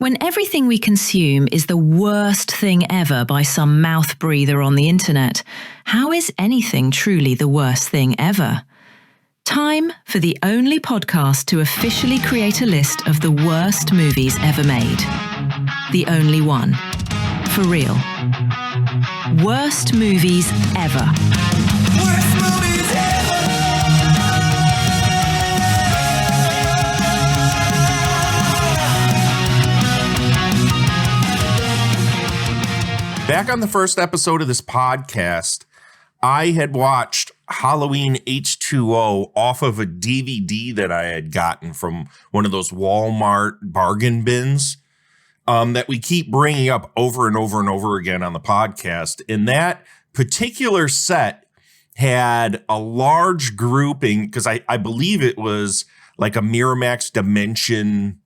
When everything we consume is the worst thing ever by some mouth breather on the internet, how is anything truly the worst thing ever? Time for the only podcast to officially create a list of the worst movies ever made. The only one. For real. Worst movies ever. Worst movies ever. Back on the first episode of this podcast, I had watched Halloween H2O off of a DVD that I had gotten from one of those Walmart bargain bins that we keep bringing up over and over and over again on the podcast. And that particular set had a large grouping, because I believe it was like a Miramax Dimension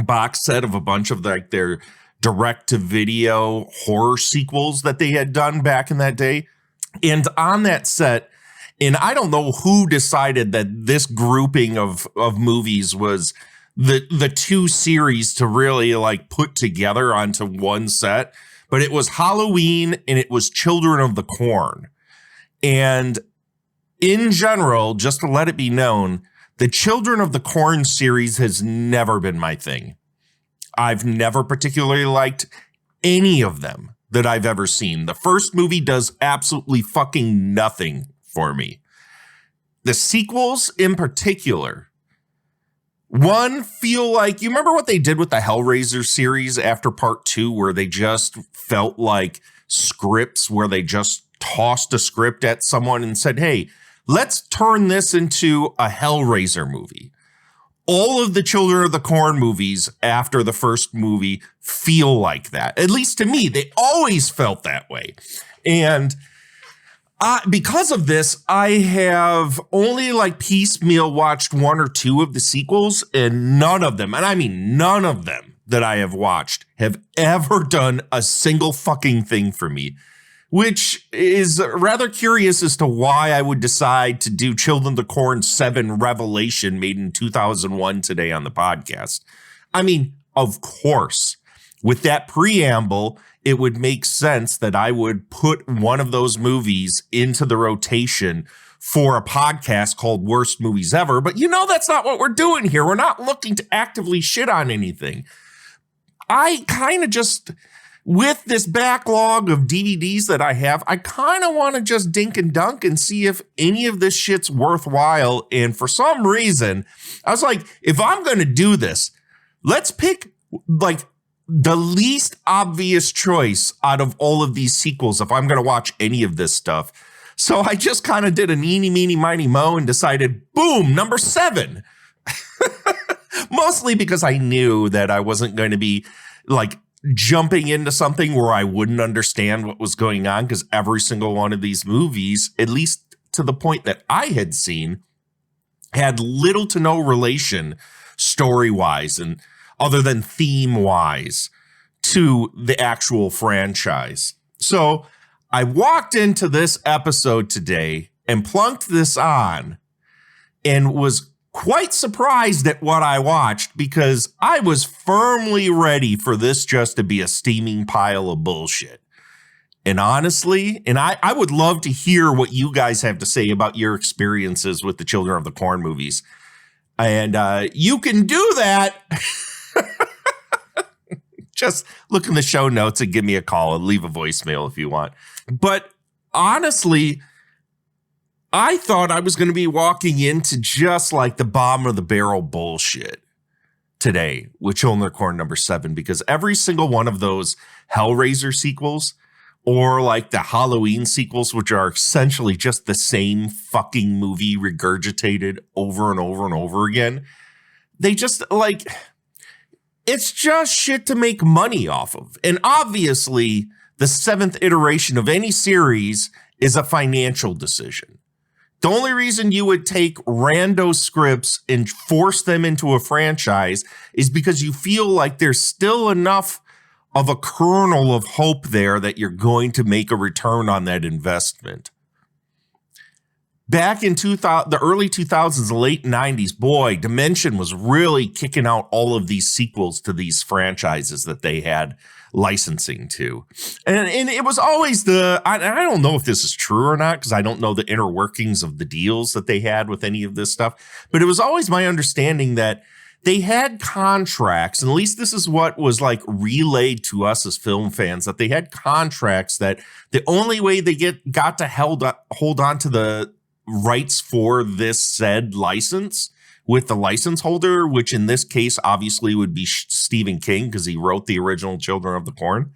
box set of a bunch of like their direct-to-video horror sequels that they had done back in that day. And on that set, and I don't know who decided that this grouping of movies was the two series to really like put together onto one set, but it was Halloween and it was Children of the Corn. And in general, just to let it be known, the Children of the Corn series has never been my thing. I've never particularly liked any of them that I've ever seen. The first movie does absolutely fucking nothing for me. The sequels in particular, one feel like, you remember what they did with the Hellraiser series after part 2, where they just felt like scripts, where they just tossed a script at someone and said, hey, let's turn this into a Hellraiser movie. All of the Children of the Corn movies after the first movie feel like that. At least to me, they always felt that way. And because of this, I have only like piecemeal watched one or two of the sequels, and none of them, and I mean none of them that I have watched have ever done a single fucking thing for me, which is rather curious as to why I would decide to do Children of the Corn 7 Revelation made in 2001 today on the podcast. I mean, of course, with that preamble, it would make sense that I would put one of those movies into the rotation for a podcast called Worst Movies Ever. But you know, that's not what we're doing here. We're not looking to actively shit on anything. I kind of just, with this backlog of DVDs that I have, I kind of want to just dink and dunk and see if any of this shit's worthwhile. And for some reason, I was like, if I'm going to do this, let's pick like the least obvious choice out of all of these sequels if I'm going to watch any of this stuff. So I just kind of did an eeny, meeny, miny, mo and decided, boom, number 7. Mostly because I knew that I wasn't going to be like jumping into something where I wouldn't understand what was going on, because every single one of these movies, at least to the point that I had seen, had little to no relation story-wise and other than theme-wise to the actual franchise. So I walked into this episode today and plunked this on and was quite surprised at what I watched, because I was firmly ready for this just to be a steaming pile of bullshit. And honestly, and I would love to hear what you guys have to say about your experiences with the Children of the Corn movies. And you can do that. Just look in the show notes and give me a call and leave a voicemail if you want. But honestly, I thought I was going to be walking into just like the bottom of the barrel bullshit today with Children of the Corn number 7, because every single one of those Hellraiser sequels, or like the Halloween sequels, which are essentially just the same fucking movie regurgitated over and over and over again, they just like, it's just shit to make money off of. And obviously, the 7th iteration of any series is a financial decision. The only reason you would take rando scripts and force them into a franchise is because you feel like there's still enough of a kernel of hope there that you're going to make a return on that investment. back in the early 2000s, the late 90s, boy, Dimension was really kicking out all of these sequels to these franchises that they had licensing to. And it was always I don't know if this is true or not, because I don't know the inner workings of the deals that they had with any of this stuff. But it was always my understanding that they had contracts, and at least this is what was like relayed to us as film fans, that they had contracts that the only way they got to hold on to the rights for this said license with the license holder, which in this case obviously would be Stephen King, because he wrote the original Children of the Corn,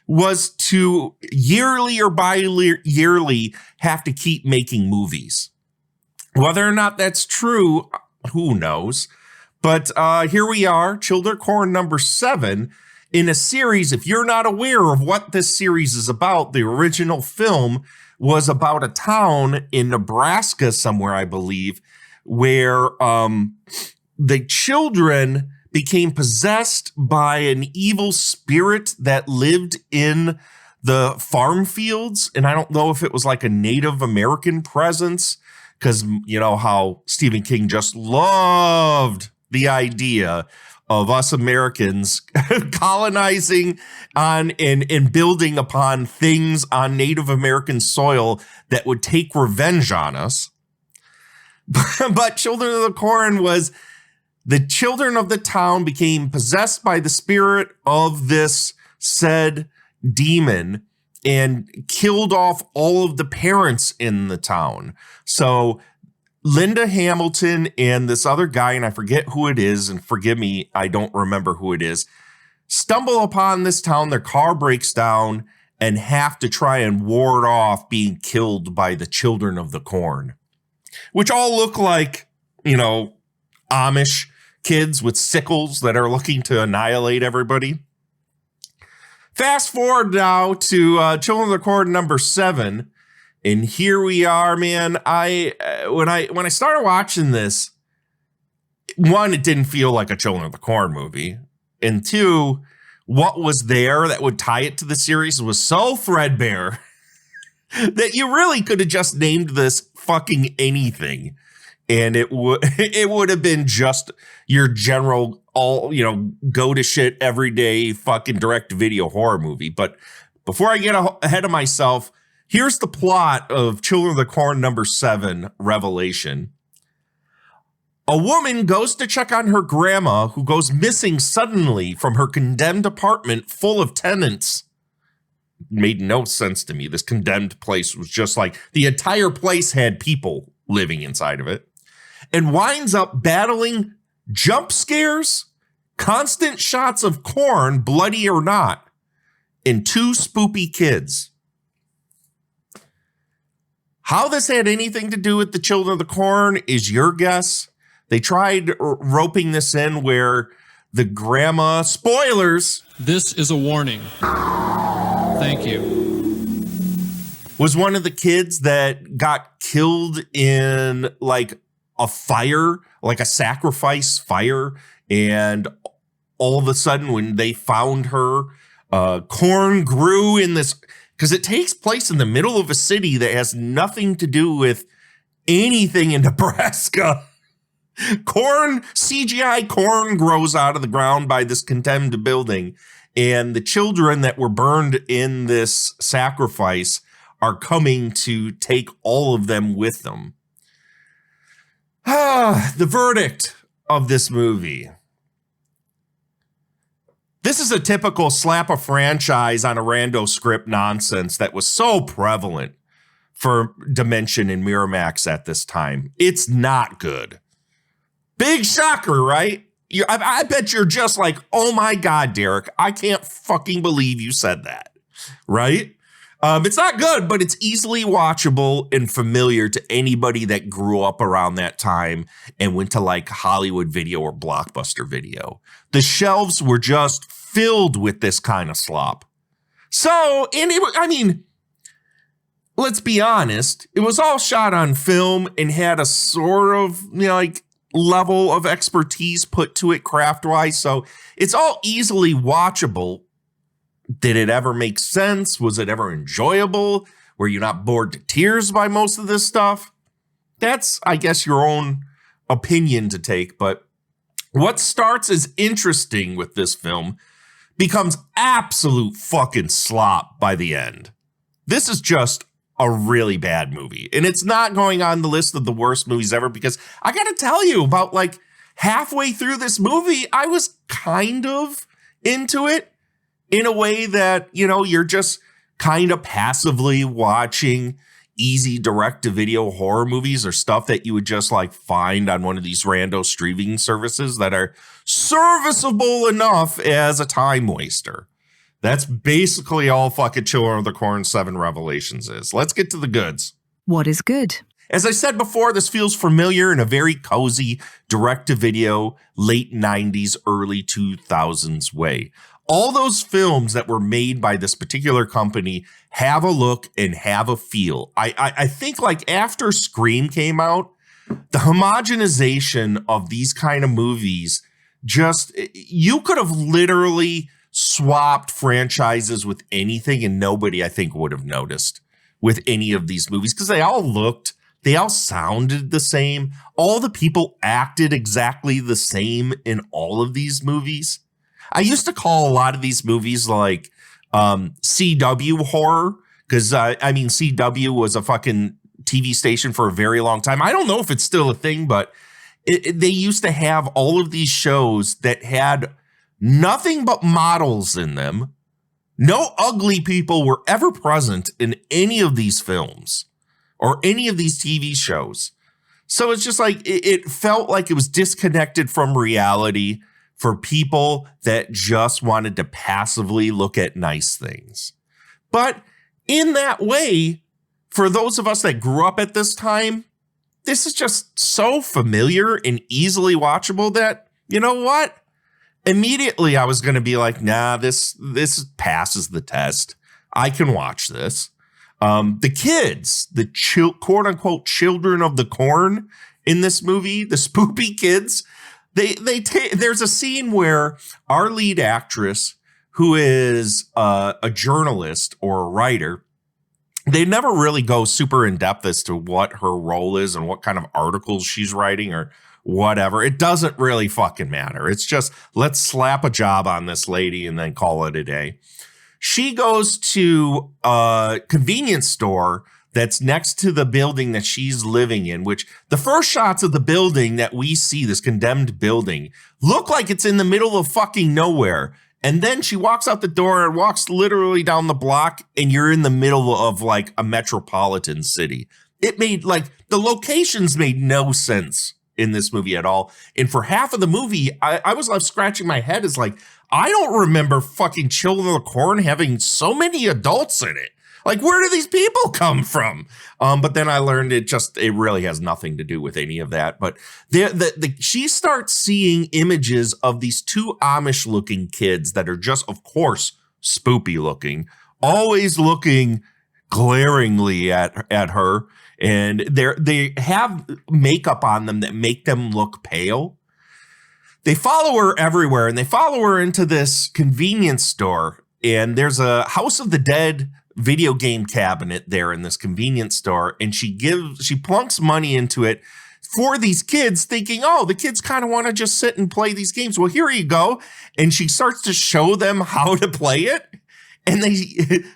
was to yearly or bi-yearly have to keep making movies. Whether or not that's true, who knows? But here we are, Children of the Corn number 7, in a series. If you're not aware of what this series is about, the original film was about a town in Nebraska somewhere, I believe, where the children became possessed by an evil spirit that lived in the farm fields. And I don't know if it was like a Native American presence, because you know how Stephen King just loved the idea of us Americans colonizing on and building upon things on Native American soil that would take revenge on us. But Children of the Corn was the children of the town became possessed by the spirit of this said demon and killed off all of the parents in the town. So Linda Hamilton and this other guy, and I forget who it is, and forgive me, I don't remember who it is, stumble upon this town, their car breaks down, and have to try and ward off being killed by the Children of the Corn, which all look like, you know, Amish kids with sickles that are looking to annihilate everybody. Fast forward now to Children of the Corn number 7. And here we are, man. When I started watching this, one, it didn't feel like a Children of the Corn movie. And two, what was there that would tie it to the series was so threadbare that you really could have just named this fucking anything. And it would have been just your general, go to shit everyday fucking direct to video horror movie. But before I get ahead of myself, here's the plot of Children of the Corn number 7, Revelation. A woman goes to check on her grandma, who goes missing suddenly from her condemned apartment full of tenants. Made no sense to me. This condemned place was just like the entire place had people living inside of it, and winds up battling jump scares, constant shots of corn, bloody or not, and 2 spoopy kids. How this had anything to do with the Children of the Corn is your guess. They tried roping this in where the grandma, spoilers. This is a warning. Thank you. Was one of the kids that got killed in like a fire, like a sacrifice fire. And all of a sudden when they found her, corn grew in this, because it takes place in the middle of a city that has nothing to do with anything in Nebraska. CGI corn grows out of the ground by this condemned building. And the children that were burned in this sacrifice are coming to take all of them with them. The verdict of this movie. This is a typical slap a franchise on a rando script nonsense that was so prevalent for Dimension and Miramax at this time. It's not good. Big shocker, right? I bet you're just like, oh my God, Derek, I can't fucking believe you said that, right? It's not good, but it's easily watchable and familiar to anybody that grew up around that time and went to like Hollywood Video or Blockbuster Video. The shelves were just filled with this kind of slop. So, let's be honest, it was all shot on film and had a sort of, level of expertise put to it craft-wise. So it's all easily watchable. Did it ever make sense? Was it ever enjoyable? Were you not bored to tears by most of this stuff? that's, I guess, your own opinion to take. But what starts as interesting with this film becomes absolute fucking slop by the end. This is just a really bad movie. And it's not going on the list of the worst movies ever, because I got to tell you, about like halfway through this movie, I was kind of into it in a way that, you know, you're just kind of passively watching easy direct-to-video horror movies or stuff that you would just like find on one of these rando streaming services that are serviceable enough as a time waster. That's basically all fucking Children of the Corn 7 Revelations is. Let's get to the goods. What is good? As I said before, this feels familiar in a very cozy direct-to-video late 90s, early 2000s way. All those films that were made by this particular company have a look and have a feel. I think like after Scream came out, the homogenization of these kind of movies, just, you could have literally swapped franchises with anything and nobody, I think, would have noticed with any of these movies, because they all sounded the same. All the people acted exactly the same in all of these movies. I used to call a lot of these movies like CW horror, because I mean, CW was a fucking TV station for a very long time. I don't know if it's still a thing, but they used to have all of these shows that had nothing but models in them. No ugly people were ever present in any of these films or any of these TV shows. So it's just like, it felt like it was disconnected from reality for people that just wanted to passively look at nice things. But in that way, for those of us that grew up at this time, this is just so familiar and easily watchable that, you know what? Immediately I was going to be like, nah, this passes the test. I can watch this. The kids, the quote unquote children of the corn in this movie, the spoopy kids, there's a scene where our lead actress, who is a journalist or a writer, they never really go super in depth as to what her role is and what kind of articles she's writing or whatever. It doesn't really fucking matter. It's just, let's slap a job on this lady and then call it a day. She goes to a convenience store that's next to the building that she's living in, which the first shots of the building that we see, this condemned building, look like it's in the middle of fucking nowhere. And then she walks out the door and walks literally down the block, and you're in the middle of like a metropolitan city. It made like, the locations made no sense in this movie at all. And for half of the movie, I was left scratching my head as like, I don't remember fucking Children of the Corn having so many adults in it. Like, where do these people come from? But then I learned it really has nothing to do with any of that. But she starts seeing images of these two Amish looking kids that are just, of course, spoopy looking, always looking glaringly at her. And they have makeup on them that make them look pale. They follow her everywhere, and they follow her into this convenience store. And there's a House of the Dead video game cabinet there in this convenience store, and she plunks money into it for these kids, thinking, oh, the kids kind of want to just sit and play these games. Well, here you go. And she starts to show them how to play it. And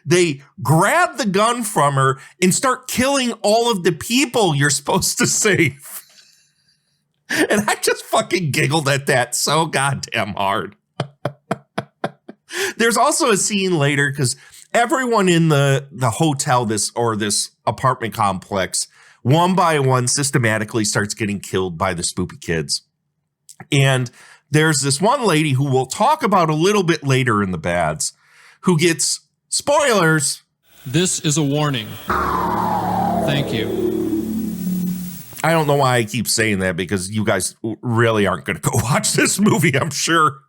they grab the gun from her and start killing all of the people you're supposed to save. And I just fucking giggled at that so goddamn hard. There's also a scene later, because everyone in the hotel, this apartment complex, one by one systematically starts getting killed by the spoopy kids. And there's this one lady who we'll talk about a little bit later in the bads, who gets, spoilers. This is a warning. Thank you. I don't know why I keep saying that, because you guys really aren't going to go watch this movie, I'm sure.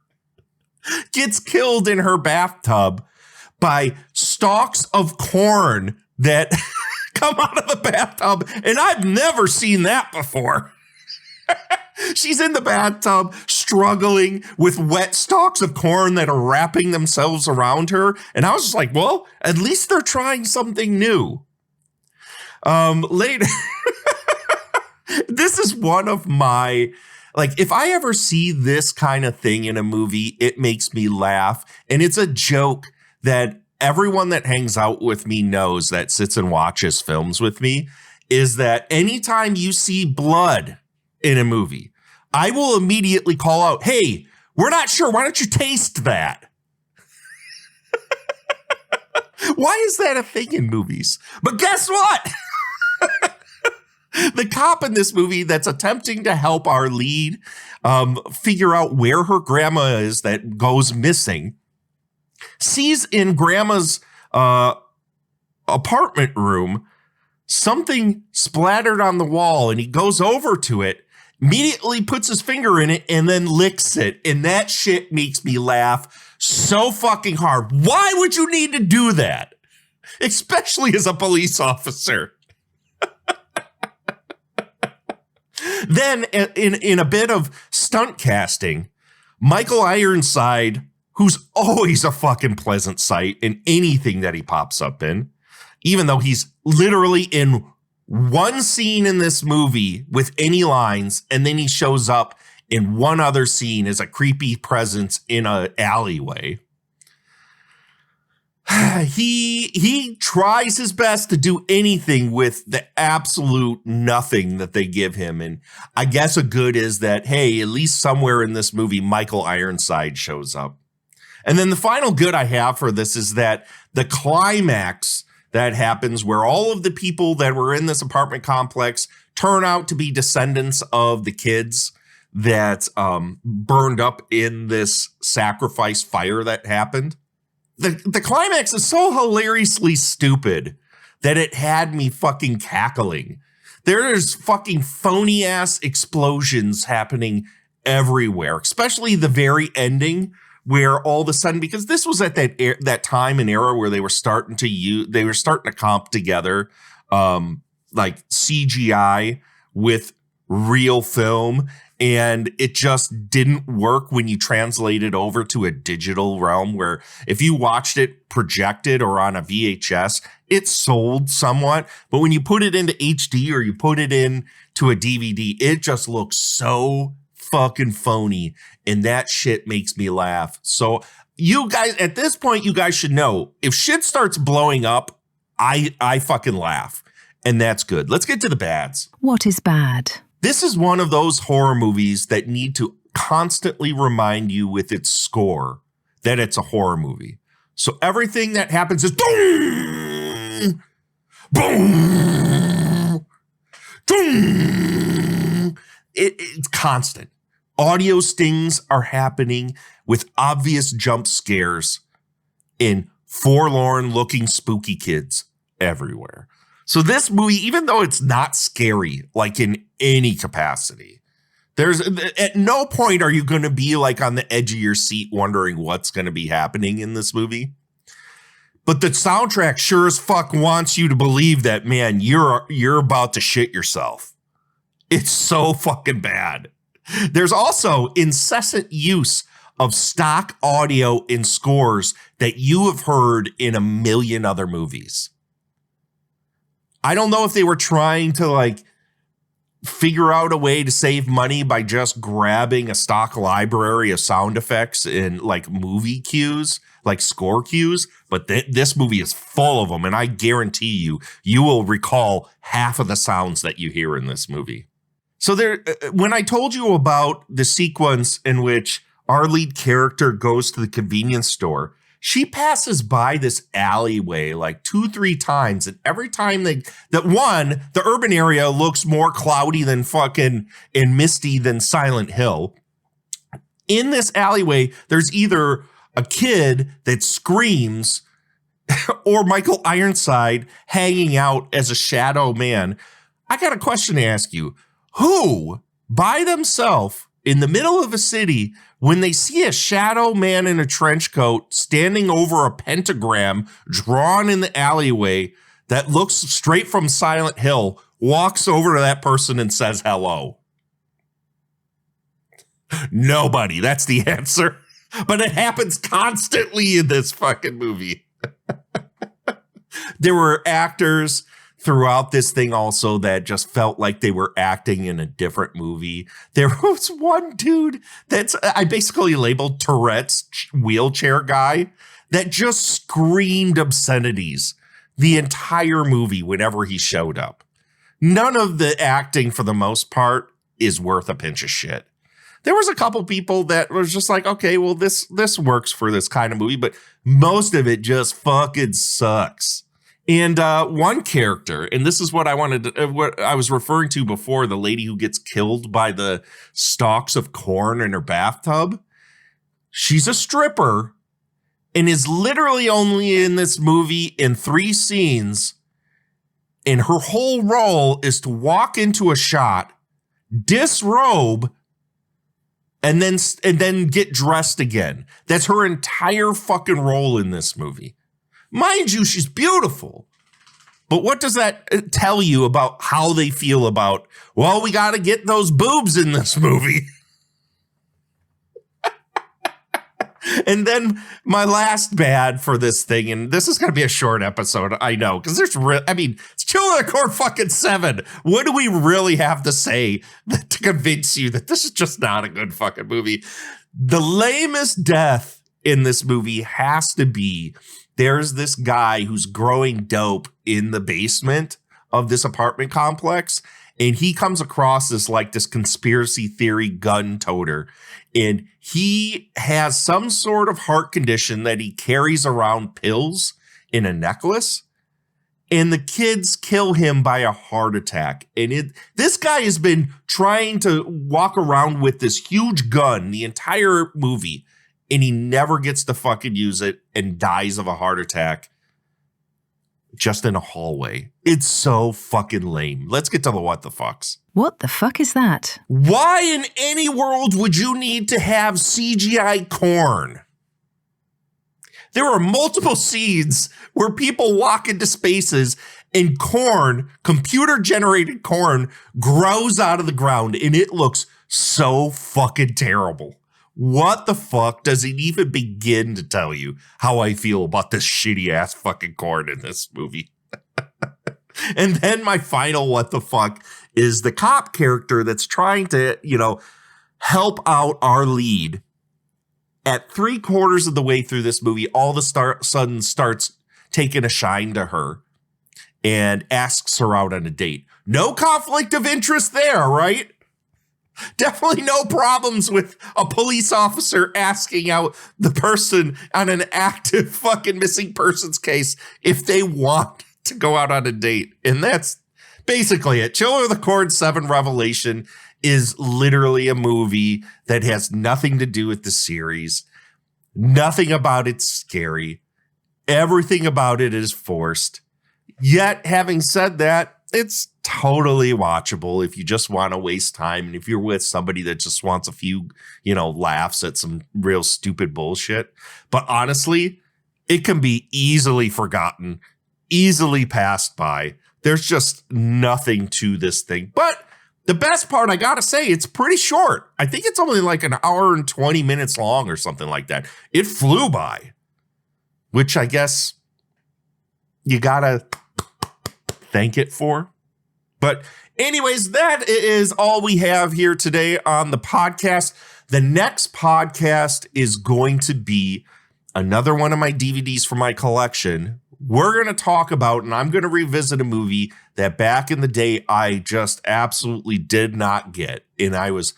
Gets killed in her bathtub by stalks of corn that come out of the bathtub. And I've never seen that before. She's in the bathtub struggling with wet stalks of corn that are wrapping themselves around her. And I was just like, well, at least they're trying something new. Later, This is one of my, like, if I ever see this kind of thing in a movie, it makes me laugh. And it's a joke that everyone that hangs out with me knows, that sits and watches films with me, is that anytime you see blood in a movie, I will immediately call out, hey, we're not sure. Why don't you taste that? Why is that a thing in movies? But guess what? The cop in this movie that's attempting to help our lead figure out where her grandma is that goes missing sees in grandma's apartment room something splattered on the wall, and he goes over to it, immediately puts his finger in it, and then licks it. And that shit makes me laugh so fucking hard. Why would you need to do that? Especially as a police officer. Then, in a bit of stunt casting, Michael Ironside, who's always a fucking pleasant sight in anything that he pops up in, even though he's literally in one scene in this movie with any lines, and then he shows up in one other scene as a creepy presence in an alleyway. He tries his best to do anything with the absolute nothing that they give him. And I guess a good is that, hey, at least somewhere in this movie, Michael Ironside shows up. And then the final good I have for this is that the climax that happens where all of the people that were in this apartment complex turn out to be descendants of the kids that burned up in this sacrifice fire that happened. The climax is so hilariously stupid that it had me fucking cackling. There's fucking phony ass explosions happening everywhere, especially the very ending where all of a sudden, because this was at that time and era where they were starting to comp together like CGI with real film. And it just didn't work when you translate it over to a digital realm, where if you watched it projected or on a VHS, it sold somewhat. But when you put it into HD or you put it into a DVD, it just looks so fucking phony. And that shit makes me laugh. So you guys, at this point, you guys should know, if shit starts blowing up, I fucking laugh. And that's good. Let's get to the bads. What is bad? This is one of those horror movies that need to constantly remind you with its score that it's a horror movie. So everything that happens is boom, boom, boom. It's constant. Audio stings are happening with obvious jump scares in forlorn-looking spooky kids everywhere. So this movie, even though it's not scary, like in any capacity, there's at no point are you going to be like on the edge of your seat wondering what's going to be happening in this movie. But the soundtrack sure as fuck wants you to believe that, man, you're about to shit yourself. It's so fucking bad. There's also incessant use of stock audio in scores that you have heard in a million other movies. I don't know if they were trying to like figure out a way to save money by just grabbing a stock library of sound effects in like movie cues, like score cues, but this movie is full of them. And I guarantee you will recall half of the sounds that you hear in this movie. So when I told you about the sequence in which our lead character goes to the convenience store, she passes by this alleyway like 2-3 times. And every time the urban area looks more cloudy than fucking and misty than Silent Hill. In this alleyway, there's either a kid that screams or Michael Ironside hanging out as a shadow man. I got a question to ask you. Who, by themselves, in the middle of a city, when they see a shadow man in a trench coat standing over a pentagram drawn in the alleyway that looks straight from Silent Hill, walks over to that person and says hello? Nobody. That's the answer. But it happens constantly in this fucking movie. There were actors throughout this thing also that just felt like they were acting in a different movie. There was one dude I basically labeled Tourette's wheelchair guy that just screamed obscenities the entire movie whenever he showed up. None of the acting, for the most part, is worth a pinch of shit. There was a couple people that was just like, okay, well, this works for this kind of movie, but most of it just fucking sucks. And one character, and this is what what I was referring to before, the lady who gets killed by the stalks of corn in her bathtub. She's a stripper and is literally only in this movie in 3 scenes. And her whole role is to walk into a shot, disrobe, and then get dressed again. That's her entire fucking role in this movie. Mind you, she's beautiful. But what does that tell you about how they feel about, well, we got to get those boobs in this movie? And then my last bad for this thing, and this is going to be a short episode, I know, because it's Children of the Corn fucking 7. What do we really have to say to convince you that this is just not a good fucking movie? The lamest death in this movie has to be, there's this guy who's growing dope in the basement of this apartment complex, and he comes across this conspiracy theory gun toter. And he has some sort of heart condition that he carries around pills in a necklace. And the kids kill him by a heart attack. And this guy has been trying to walk around with this huge gun the entire movie. And he never gets to fucking use it and dies of a heart attack just in a hallway. It's so fucking lame. Let's get to the what the fucks. What the fuck is that? Why in any world would you need to have CGI corn? There are multiple scenes where people walk into spaces and corn, computer-generated corn, grows out of the ground, and it looks so fucking terrible. What the fuck does it even begin to tell you how I feel about this shitty-ass fucking corn in this movie? And then my final what the fuck is the cop character that's trying to, help out our lead. At 3/4 of the way through this movie, all of a sudden starts taking a shine to her and asks her out on a date. No conflict of interest there, right? Definitely no problems with a police officer asking out the person on an active fucking missing persons case if they want to go out on a date. And that's basically it. Children of the Corn 7 Revelation is literally a movie that has nothing to do with the series. Nothing about it's scary. Everything about it is forced. Yet, having said that, it's totally watchable if you just want to waste time. And if you're with somebody that just wants a few, laughs at some real stupid bullshit. But honestly, it can be easily forgotten, easily passed by. There's just nothing to this thing. But the best part, I gotta say, it's pretty short. I think it's only like an hour and 20 minutes long or something like that. It flew by, which I guess you gotta thank it for. But anyways, that is all we have here today on the podcast. The next podcast is going to be another one of my DVDs from my collection. We're going to talk about, and I'm going to revisit a movie that back in the day I just absolutely did not get. And I was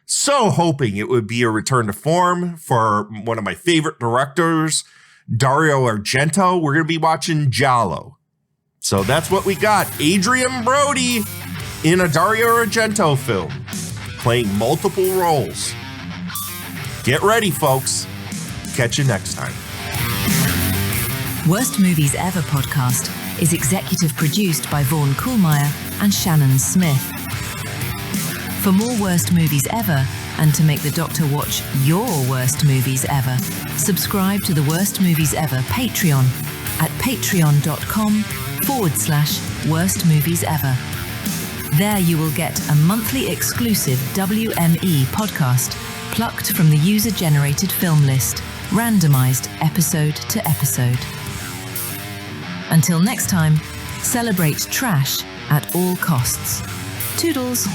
so hoping it would be a return to form for one of my favorite directors, Dario Argento. We're going to be watching Giallo. So that's what we got. Adrian Brody in a Dario Argento film, playing multiple roles. Get ready, folks. Catch you next time. Worst Movies Ever podcast is executive produced by Vaughn Kuhlmeyer and Shannon Smith. For more Worst Movies Ever, and to make the Doctor watch your worst movies ever, subscribe to the Worst Movies Ever Patreon at patreon.com/Worst Movies Ever. There you will get a monthly exclusive WME podcast plucked from the user-generated film list, randomized episode to episode. Until next time, Celebrate trash at all costs. Toodles.